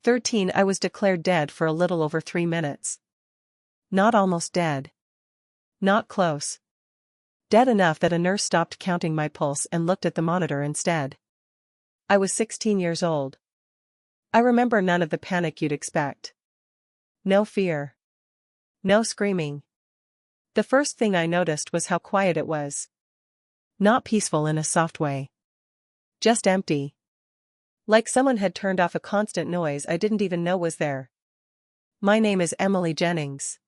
13 I was declared dead for a little over 3 minutes. Not almost dead. Not close. Dead enough that a nurse stopped counting my pulse and looked at the monitor instead. I was 16 years old. I remember none of the panic you'd expect. No fear. No screaming. The first thing I noticed was how quiet it was. Not peaceful in a soft way. Just empty. Like someone had turned off a constant noise I didn't even know was there. My name is Emily Jennings.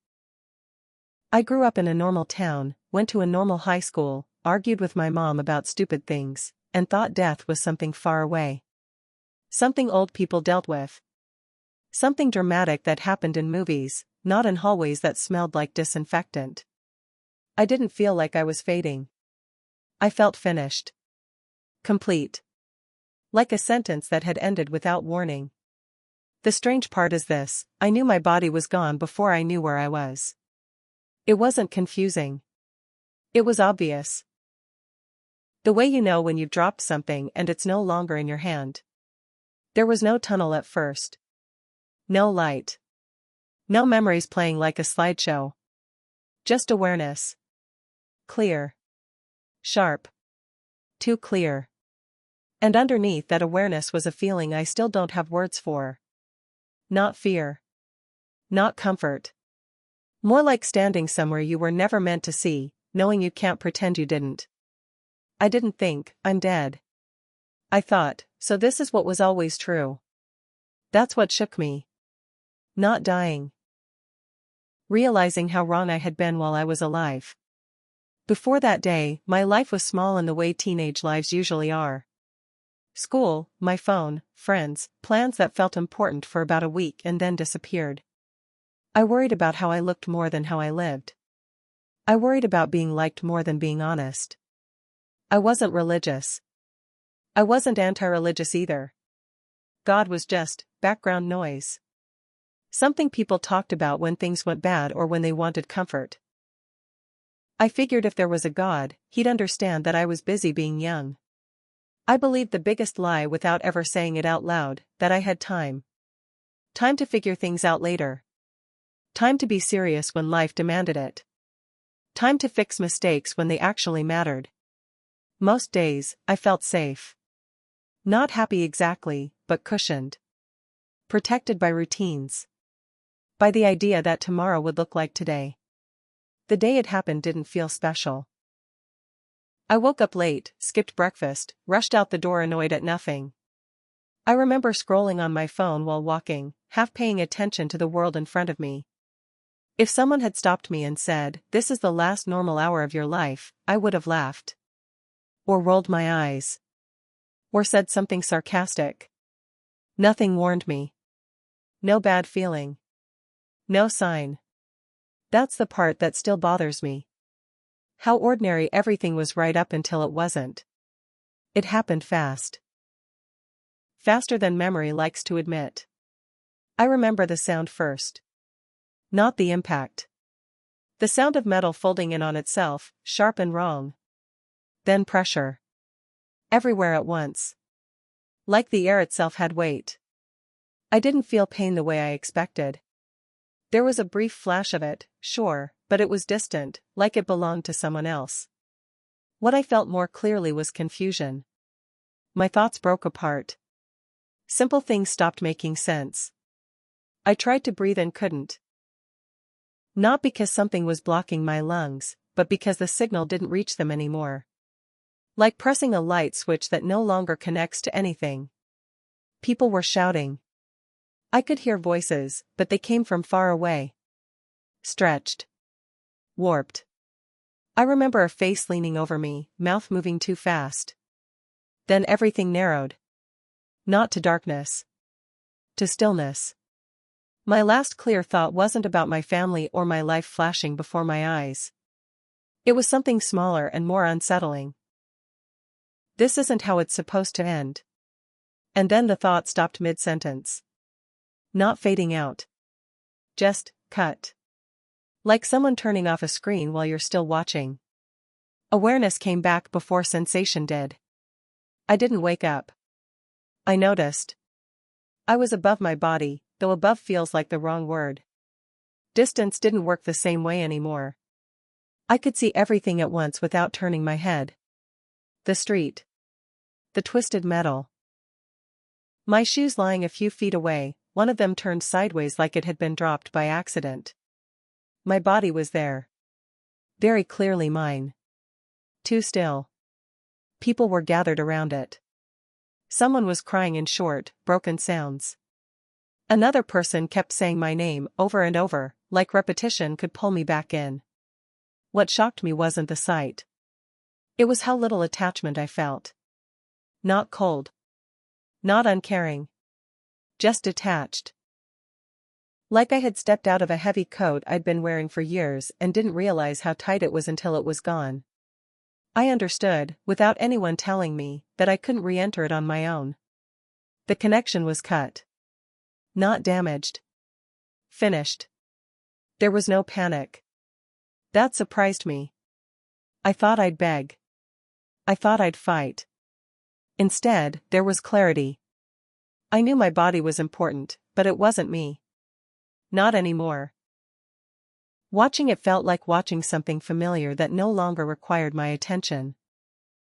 I grew up in a normal town, went to a normal high school, argued with my mom about stupid things, and thought death was something far away. Something old people dealt with. Something dramatic that happened in movies, not in hallways that smelled like disinfectant. I didn't feel like I was fading. I felt finished. Complete. Like a sentence that had ended without warning. The strange part is this: I knew my body was gone before I knew where I was. It wasn't confusing. It was obvious. The way you know when you've dropped something and it's no longer in your hand. There was no tunnel at first. No light. No memories playing like a slideshow. Just awareness. Clear. Sharp. Too clear. And underneath that awareness was a feeling I still don't have words for. Not fear. Not comfort. More like standing somewhere you were never meant to see, knowing you can't pretend you didn't. I didn't think, I'm dead. I thought, so this is what was always true. That's what shook me. Not dying. Realizing how wrong I had been while I was alive. Before that day, my life was small in the way teenage lives usually are. School, my phone, friends, plans that felt important for about a week and then disappeared. I worried about how I looked more than how I lived. I worried about being liked more than being honest. I wasn't religious. I wasn't anti-religious either. God was just background noise. Something people talked about when things went bad or when they wanted comfort. I figured if there was a God, he'd understand that I was busy being young. I believed the biggest lie without ever saying it out loud, that I had time. Time to figure things out later. Time to be serious when life demanded it. Time to fix mistakes when they actually mattered. Most days, I felt safe. Not happy exactly, but cushioned. Protected by routines. By the idea that tomorrow would look like today. The day it happened didn't feel special. I woke up late, skipped breakfast, rushed out the door annoyed at nothing. I remember scrolling on my phone while walking, half paying attention to the world in front of me. If someone had stopped me and said, "This is the last normal hour of your life," I would have laughed. Or rolled my eyes. Or said something sarcastic. Nothing warned me. No bad feeling. No sign. That's the part that still bothers me. How ordinary everything was right up until it wasn't. It happened fast. Faster than memory likes to admit. I remember the sound first. Not the impact. The sound of metal folding in on itself, sharp and wrong. Then pressure. Everywhere at once. Like the air itself had weight. I didn't feel pain the way I expected. There was a brief flash of it, sure, but it was distant, like it belonged to someone else. What I felt more clearly was confusion. My thoughts broke apart. Simple things stopped making sense. I tried to breathe and couldn't. Not because something was blocking my lungs, but because the signal didn't reach them anymore. Like pressing a light switch that no longer connects to anything. People were shouting. I could hear voices, but they came from far away. Stretched. Warped. I remember a face leaning over me, mouth moving too fast. Then everything narrowed. Not to darkness. To stillness. My last clear thought wasn't about my family or my life flashing before my eyes. It was something smaller and more unsettling. This isn't how it's supposed to end. And then the thought stopped mid-sentence. Not fading out. Just cut. Like someone turning off a screen while you're still watching. Awareness came back before sensation did. I didn't wake up. I noticed. I was above my body, though above feels like the wrong word. Distance didn't work the same way anymore. I could see everything at once without turning my head. The street. The twisted metal. My shoes lying a few feet away, one of them turned sideways like it had been dropped by accident. My body was there. Very clearly mine. Too still. People were gathered around it. Someone was crying in short, broken sounds. Another person kept saying my name over and over, like repetition could pull me back in. What shocked me wasn't the sight. It was how little attachment I felt. Not cold. Not uncaring. Just detached. Like I had stepped out of a heavy coat I'd been wearing for years and didn't realize how tight it was until it was gone. I understood, without anyone telling me, that I couldn't re-enter it on my own. The connection was cut. Not damaged. Finished. There was no panic. That surprised me. I thought I'd beg. I thought I'd fight. Instead, there was clarity. I knew my body was important, but it wasn't me. Not anymore. Watching it felt like watching something familiar that no longer required my attention.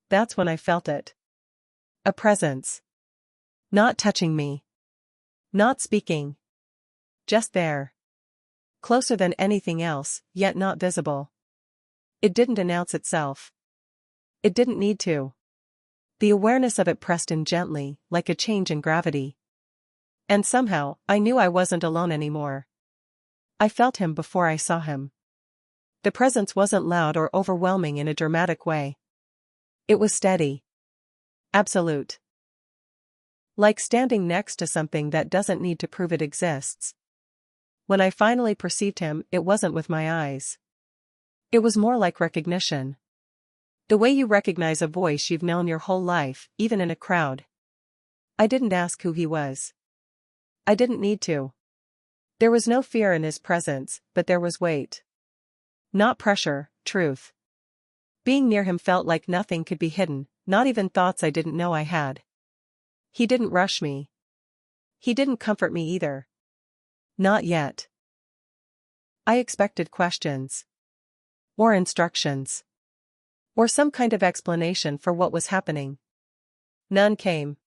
That's when I felt it. A presence. Not touching me. Not speaking. Just there. Closer than anything else, yet not visible. It didn't announce itself. It didn't need to. The awareness of it pressed in gently, like a change in gravity. And somehow, I knew I wasn't alone anymore. I felt him before I saw him. The presence wasn't loud or overwhelming in a dramatic way. It was steady. Absolute. Like standing next to something that doesn't need to prove it exists. When I finally perceived him, it wasn't with my eyes. It was more like recognition. The way you recognize a voice you've known your whole life, even in a crowd. I didn't ask who he was. I didn't need to. There was no fear in his presence, but there was weight. Not pressure, truth. Being near him felt like nothing could be hidden, not even thoughts I didn't know I had. He didn't rush me. He didn't comfort me either. Not yet. I expected questions. Or instructions. Or some kind of explanation for what was happening. None came.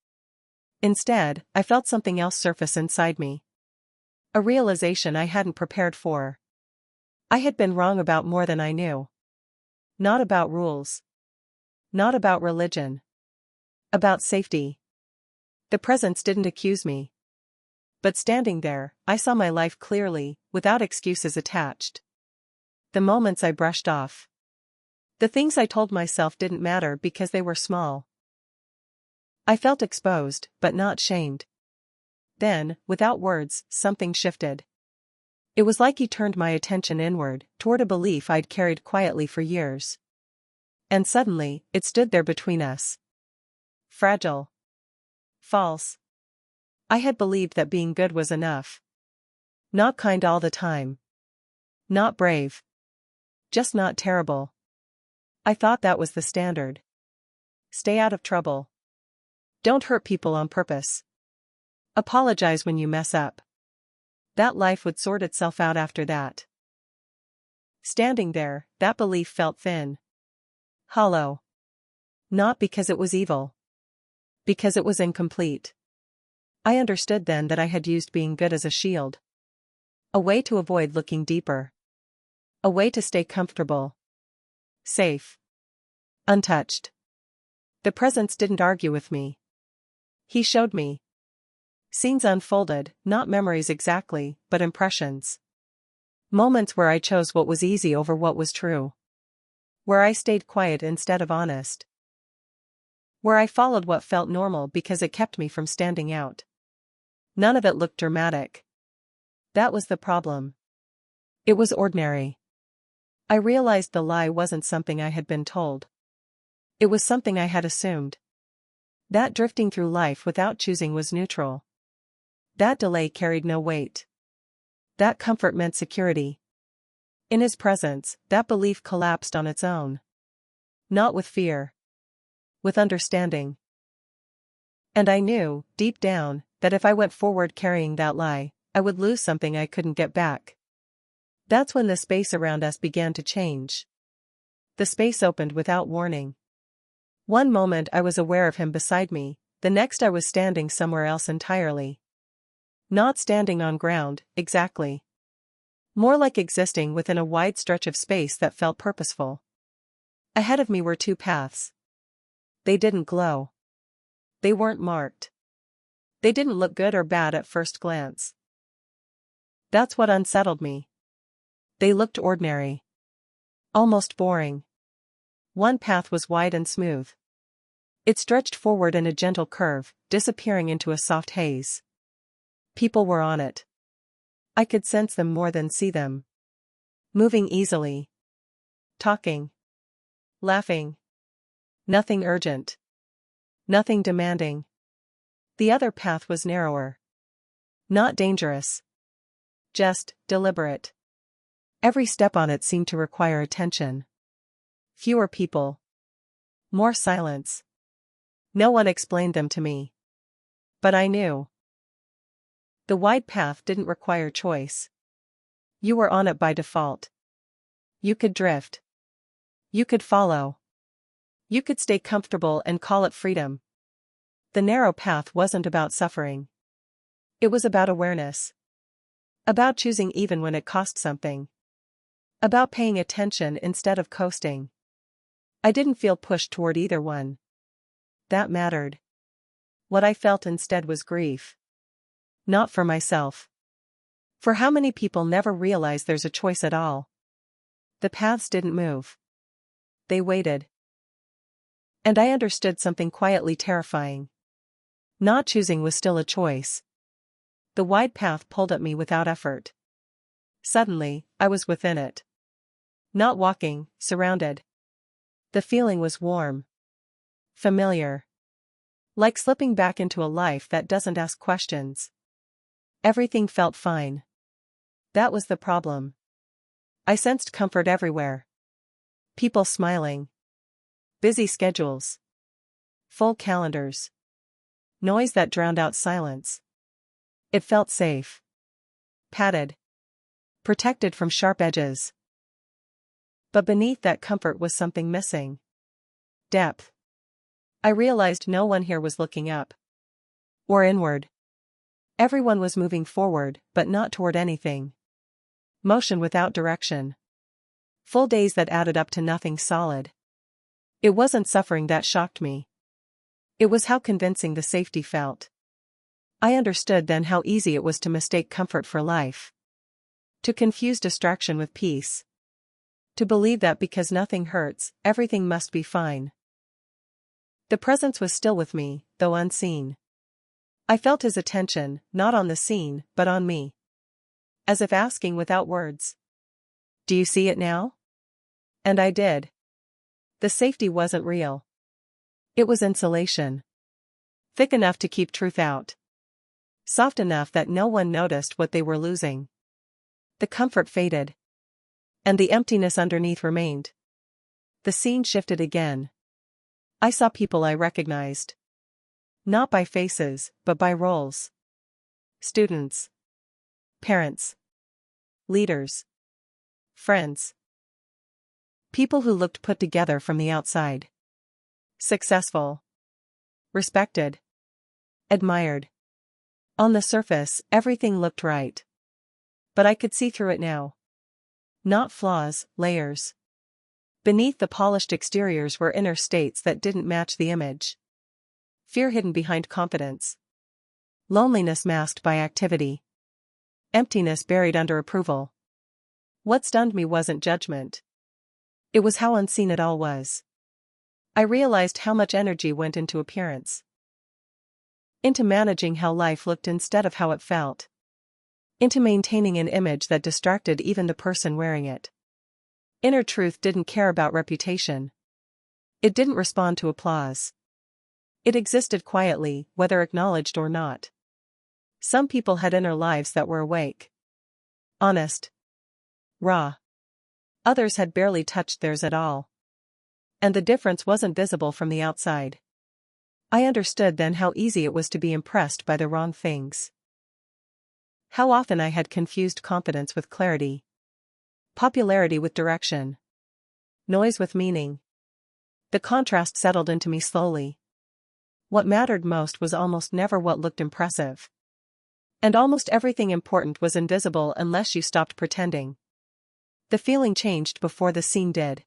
Instead, I felt something else surface inside me. A realization I hadn't prepared for. I had been wrong about more than I knew. Not about rules. Not about religion. About safety. The presence didn't accuse me. But standing there, I saw my life clearly, without excuses attached. The moments I brushed off. The things I told myself didn't matter because they were small. I felt exposed, but not shamed. Then, without words, something shifted. It was like he turned my attention inward, toward a belief I'd carried quietly for years. And suddenly, it stood there between us. Fragile. False. I had believed that being good was enough. Not kind all the time. Not brave. Just not terrible. I thought that was the standard. Stay out of trouble. Don't hurt people on purpose. Apologize when you mess up. That life would sort itself out after that. Standing there, that belief felt thin. Hollow. Not because it was evil. Because it was incomplete. I understood then that I had used being good as a shield. A way to avoid looking deeper. A way to stay comfortable. Safe. Untouched. The presence didn't argue with me. He showed me. Scenes unfolded, not memories exactly, but impressions. Moments where I chose what was easy over what was true. Where I stayed quiet instead of honest. Where I followed what felt normal because it kept me from standing out. None of it looked dramatic. That was the problem. It was ordinary. I realized the lie wasn't something I had been told. It was something I had assumed. That drifting through life without choosing was neutral. That delay carried no weight. That comfort meant security. In his presence, that belief collapsed on its own. Not with fear. With understanding. And I knew, deep down, that if I went forward carrying that lie, I would lose something I couldn't get back. That's when the space around us began to change. The space opened without warning. One moment I was aware of him beside me, the next I was standing somewhere else entirely. Not standing on ground, exactly. More like existing within a wide stretch of space that felt purposeful. Ahead of me were two paths. They didn't glow. They weren't marked. They didn't look good or bad at first glance. That's what unsettled me. They looked ordinary. Almost boring. One path was wide and smooth. It stretched forward in a gentle curve, disappearing into a soft haze. People were on it. I could sense them more than see them. Moving easily. Talking. Laughing. Nothing urgent. Nothing demanding. The other path was narrower. Not dangerous. Just deliberate. Every step on it seemed to require attention. Fewer people. More silence. No one explained them to me. But I knew. The wide path didn't require choice. You were on it by default. You could drift. You could follow. You could stay comfortable and call it freedom. The narrow path wasn't about suffering. It was about awareness. About choosing even when it cost something. About paying attention instead of coasting. I didn't feel pushed toward either one. That mattered. What I felt instead was grief. Not for myself. For how many people never realize there's a choice at all? The paths didn't move. They waited. And I understood something quietly terrifying. Not choosing was still a choice. The wide path pulled at me without effort. Suddenly, I was within it. Not walking, surrounded. The feeling was warm. Familiar. Like slipping back into a life that doesn't ask questions. Everything felt fine. That was the problem. I sensed comfort everywhere. People smiling. Busy schedules. Full calendars. Noise that drowned out silence. It felt safe. Padded. Protected from sharp edges. But beneath that comfort was something missing. Depth. I realized no one here was looking up. Or inward. Everyone was moving forward, but not toward anything. Motion without direction. Full days that added up to nothing solid. It wasn't suffering that shocked me. It was how convincing the safety felt. I understood then how easy it was to mistake comfort for life. To confuse distraction with peace. To believe that because nothing hurts, everything must be fine. The presence was still with me, though unseen. I felt his attention, not on the scene, but on me. As if asking without words. Do you see it now? And I did. The safety wasn't real. It was insulation. Thick enough to keep truth out. Soft enough that no one noticed what they were losing. The comfort faded. And the emptiness underneath remained. The scene shifted again. I saw people I recognized. Not by faces, but by roles. Students. Parents. Leaders. Friends. People who looked put together from the outside. Successful. Respected. Admired. On the surface, everything looked right. But I could see through it now. Not flaws, layers. Beneath the polished exteriors were inner states that didn't match the image. Fear hidden behind confidence. Loneliness masked by activity. Emptiness buried under approval. What stunned me wasn't judgment. It was how unseen it all was. I realized how much energy went into appearance. Into managing how life looked instead of how it felt. Into maintaining an image that distracted even the person wearing it. Inner truth didn't care about reputation. It didn't respond to applause. It existed quietly, whether acknowledged or not. Some people had inner lives that were awake. Honest. Raw. Others had barely touched theirs at all. And the difference wasn't visible from the outside. I understood then how easy it was to be impressed by the wrong things. How often I had confused confidence with clarity. Popularity with direction. Noise with meaning. The contrast settled into me slowly. What mattered most was almost never what looked impressive. And almost everything important was invisible unless you stopped pretending. The feeling changed before the scene did.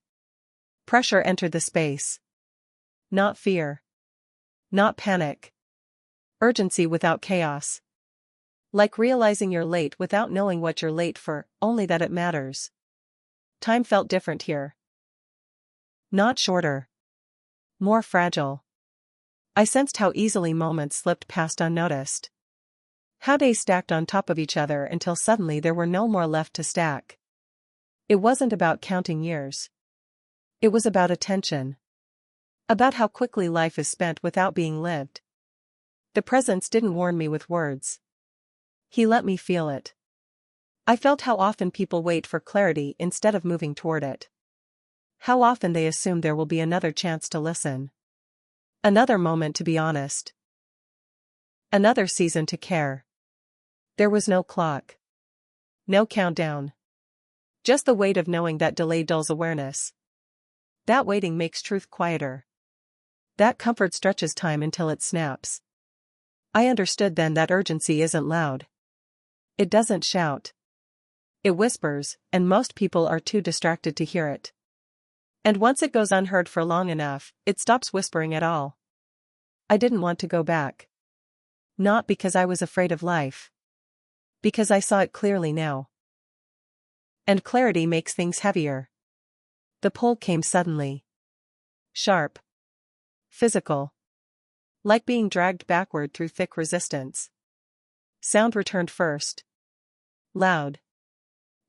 Pressure entered the space. Not fear. Not panic. Urgency without chaos. Like realizing you're late without knowing what you're late for, only that it matters. Time felt different here. Not shorter. More fragile. I sensed how easily moments slipped past unnoticed. How days stacked on top of each other until suddenly there were no more left to stack. It wasn't about counting years. It was about attention. About how quickly life is spent without being lived. The presence didn't warn me with words. He let me feel it. I felt how often people wait for clarity instead of moving toward it. How often they assume there will be another chance to listen. Another moment to be honest. Another season to care. There was no clock. No countdown. Just the weight of knowing that delay dulls awareness. That waiting makes truth quieter. That comfort stretches time until it snaps. I understood then that urgency isn't loud. It doesn't shout. It whispers, and most people are too distracted to hear it. And once it goes unheard for long enough, it stops whispering at all. I didn't want to go back. Not because I was afraid of life. Because I saw it clearly now. And clarity makes things heavier. The pull came suddenly. Sharp. Physical. Like being dragged backward through thick resistance. Sound returned first. Loud.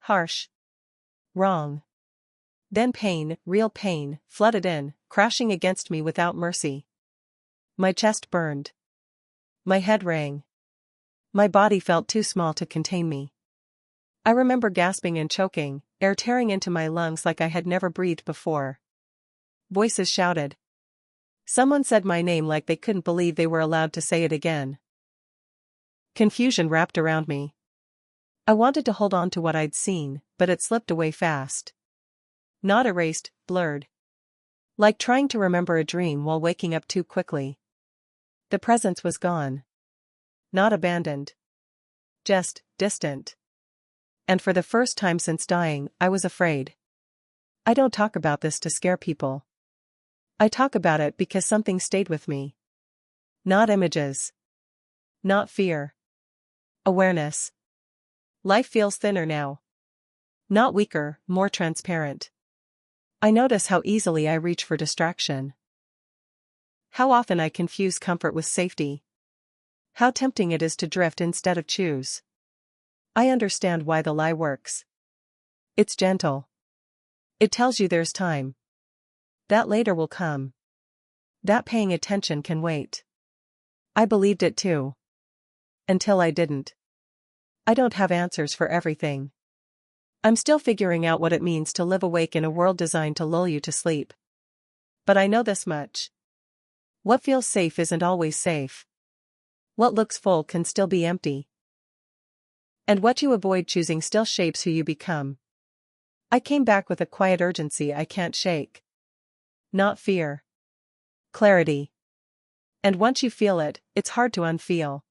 Harsh. Wrong. Then pain, real pain, flooded in, crashing against me without mercy. My chest burned. My head rang. My body felt too small to contain me. I remember gasping and choking, air tearing into my lungs like I had never breathed before. Voices shouted. Someone said my name like they couldn't believe they were allowed to say it again. Confusion wrapped around me. I wanted to hold on to what I'd seen, but it slipped away fast. Not erased, blurred. Like trying to remember a dream while waking up too quickly. The presence was gone. Not abandoned. Just distant. And for the first time since dying, I was afraid. I don't talk about this to scare people. I talk about it because something stayed with me. Not images. Not fear. Awareness. Life feels thinner now. Not weaker, more transparent. I notice how easily I reach for distraction. How often I confuse comfort with safety. How tempting it is to drift instead of choose. I understand why the lie works. It's gentle. It tells you there's time. That later will come. That paying attention can wait. I believed it too. Until I didn't. I don't have answers for everything. I'm still figuring out what it means to live awake in a world designed to lull you to sleep. But I know this much. What feels safe isn't always safe. What looks full can still be empty. And what you avoid choosing still shapes who you become. I came back with a quiet urgency I can't shake. Not fear. Clarity. And once you feel it, it's hard to unfeel.